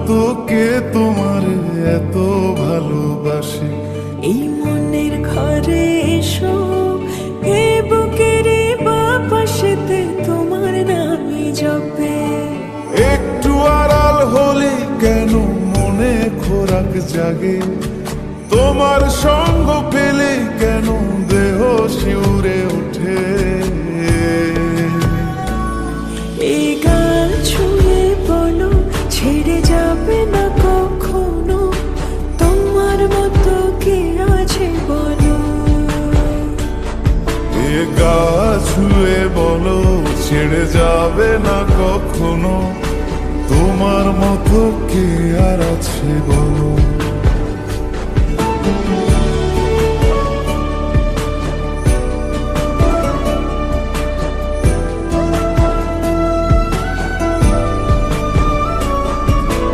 মতো কে তোমার এত ভালোবাসে? এই মনের ঘরে এসো, এ বুকের বাপাশেতে তোমার নামই জপে। একটু আড়াল হলে কেন মনে খোরাক জাগে? তোমার সঙ্গ পেলে কেন দেহ শিউরে ওঠে? এই গান ছুঁয়ে বলো, ছেড়ে যাবে না কখনো, তোমার মতো কে আছে বলো। এ গা ছুঁয়ে বলো, ছেড়ে যাবে না কখনো, তোমার মতো কে আর আছে বলো।